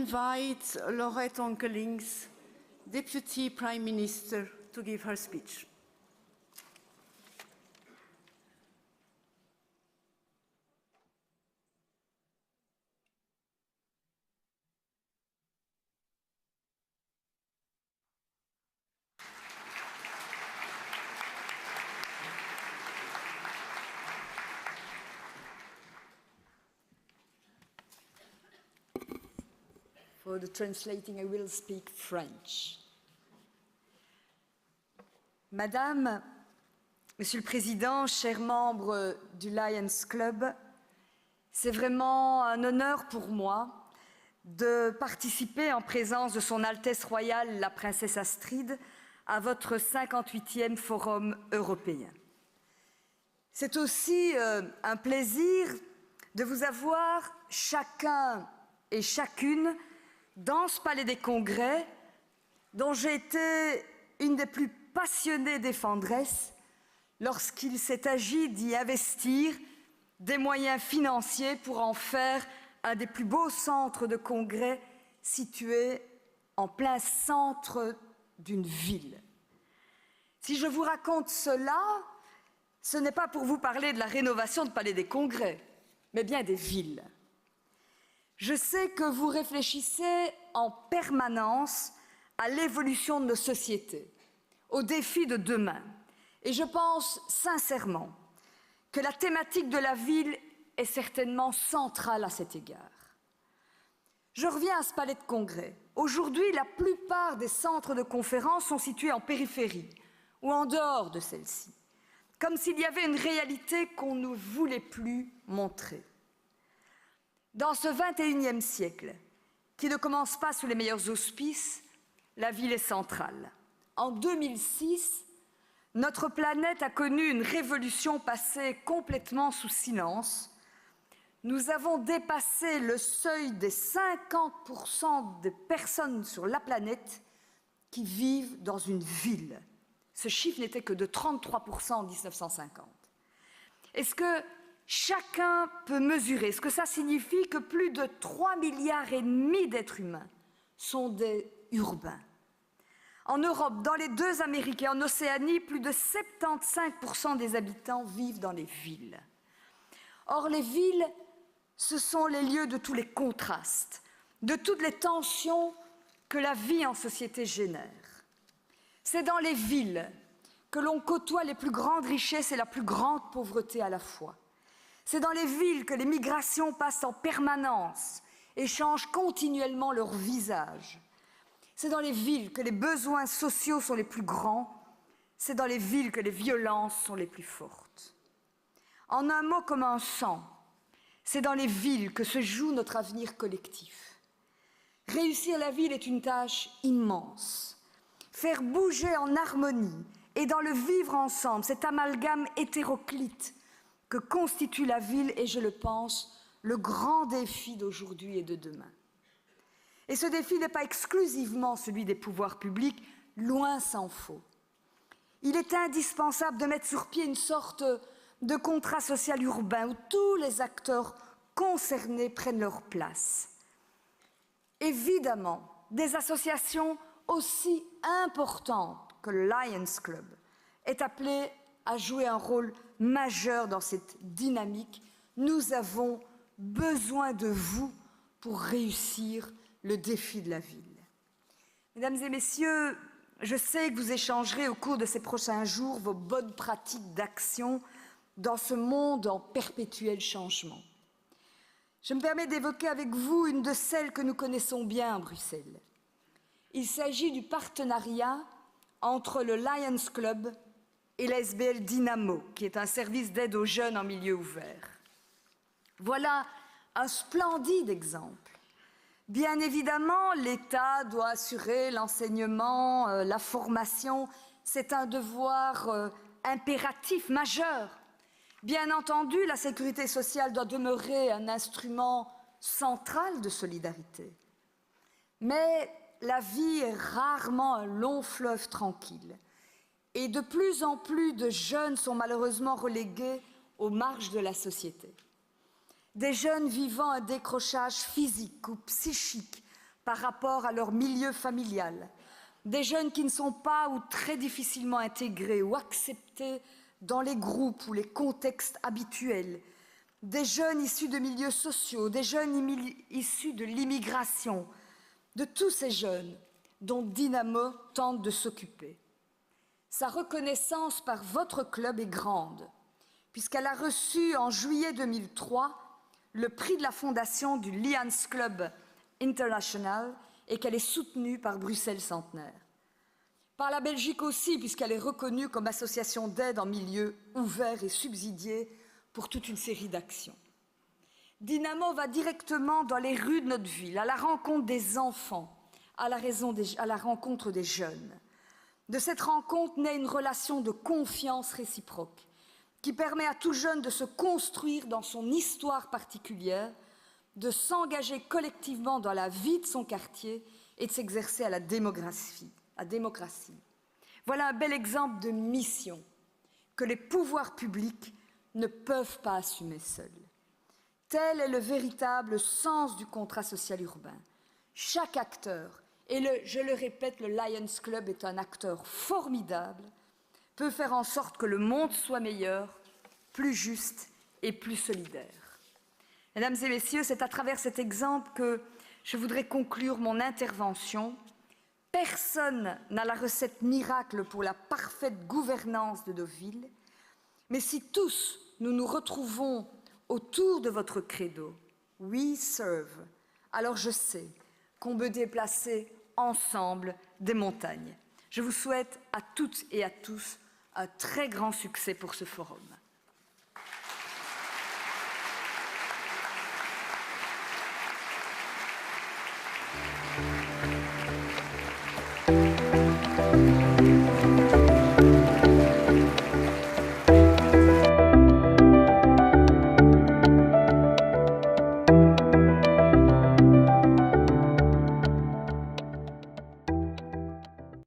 invite Laurette Onkelings, Deputy Prime Minister, to give her speech. For the translating, I will speak French. Madame, Monsieur le Président, chers membres du Lions Club, c'est vraiment un honneur pour moi de participer en présence de Son Altesse Royale, la Princesse Astrid, à votre 58e Forum européen. C'est aussi un plaisir de vous avoir chacun et chacune dans ce palais des congrès dont j'ai été une des plus passionnées défendresses lorsqu'il s'est agi d'y investir des moyens financiers pour en faire un des plus beaux centres de congrès situés en plein centre d'une ville. Si je vous raconte cela, ce n'est pas pour vous parler de la rénovation du palais des congrès, mais bien des villes. Je sais que vous réfléchissez en permanence à l'évolution de nos sociétés, aux défis de demain. Et je pense sincèrement que la thématique de la ville est certainement centrale à cet égard. Je reviens à ce palais de congrès. Aujourd'hui, la plupart des centres de conférences sont situés en périphérie ou en dehors de celle-ci, comme s'il y avait une réalité qu'on ne voulait plus montrer. Dans ce 21e siècle, qui ne commence pas sous les meilleurs auspices, la ville est centrale. En 2006, notre planète a connu une révolution passée complètement sous silence. Nous avons dépassé le seuil des 50% de personnes sur la planète qui vivent dans une ville. Ce chiffre n'était que de 33% en 1950. Est-ce que chacun peut mesurer ce que ça signifie que plus de 3,5 milliards d'êtres humains sont des urbains? En Europe, dans les deux Amériques et en Océanie, plus de 75% des habitants vivent dans les villes. Or, les villes, ce sont les lieux de tous les contrastes, de toutes les tensions que la vie en société génère. C'est dans les villes que l'on côtoie les plus grandes richesses et la plus grande pauvreté à la fois. C'est dans les villes que les migrations passent en permanence et changent continuellement leur visage. C'est dans les villes que les besoins sociaux sont les plus grands. C'est dans les villes que les violences sont les plus fortes. En un mot comme un sang, c'est dans les villes que se joue notre avenir collectif. Réussir la ville est une tâche immense. Faire bouger en harmonie et dans le vivre ensemble, cet amalgame hétéroclite que constitue la ville est, je le pense, le grand défi d'aujourd'hui et de demain. Et ce défi n'est pas exclusivement celui des pouvoirs publics, loin s'en faut. Il est indispensable de mettre sur pied une sorte de contrat social urbain où tous les acteurs concernés prennent leur place. Évidemment, des associations aussi importantes que le Lions Club est appelée à jouer un rôle majeur dans cette dynamique. Nous avons besoin de vous pour réussir le défi de la ville. Mesdames et messieurs, je sais que vous échangerez au cours de ces prochains jours vos bonnes pratiques d'action dans ce monde en perpétuel changement. Je me permets d'évoquer avec vous une de celles que nous connaissons bien à Bruxelles. Il s'agit du partenariat entre le Lions Club et la SBL Dynamo, qui est un service d'aide aux jeunes en milieu ouvert. Voilà un splendide exemple. Bien évidemment, l'État doit assurer l'enseignement, la formation. C'est un devoir impératif, majeur. Bien entendu, la sécurité sociale doit demeurer un instrument central de solidarité. Mais la vie est rarement un long fleuve tranquille. Et de plus en plus de jeunes sont malheureusement relégués aux marges de la société. Des jeunes vivant un décrochage physique ou psychique par rapport à leur milieu familial, des jeunes qui ne sont pas ou très difficilement intégrés ou acceptés dans les groupes ou les contextes habituels, des jeunes issus de milieux sociaux, des jeunes issus de l'immigration, de tous ces jeunes dont Dynamo tente de s'occuper. Sa reconnaissance par votre club est grande, puisqu'elle a reçu en juillet 2003 le prix de la fondation du Lions Club International et qu'elle est soutenue par Bruxelles Centenaire. Par la Belgique aussi, puisqu'elle est reconnue comme association d'aide en milieu ouvert et subsidié pour toute une série d'actions. Dynamo va directement dans les rues de notre ville, à la rencontre des enfants, à la rencontre des jeunes. De cette rencontre naît une relation de confiance réciproque qui permet à tout jeune de se construire dans son histoire particulière, de s'engager collectivement dans la vie de son quartier et de s'exercer à la démocratie. Voilà un bel exemple de mission que les pouvoirs publics ne peuvent pas assumer seuls. Tel est le véritable sens du contrat social urbain. Chaque acteur, et je le répète, le Lions Club est un acteur formidable, peut faire en sorte que le monde soit meilleur, plus juste et plus solidaire. Mesdames et messieurs, c'est à travers cet exemple que je voudrais conclure mon intervention. Personne n'a la recette miracle pour la parfaite gouvernance de nos villes, mais si tous nous nous retrouvons autour de votre credo, « We serve », alors je sais qu'on peut déplacer ensemble des montagnes. Je vous souhaite à toutes et à tous un très grand succès pour ce forum.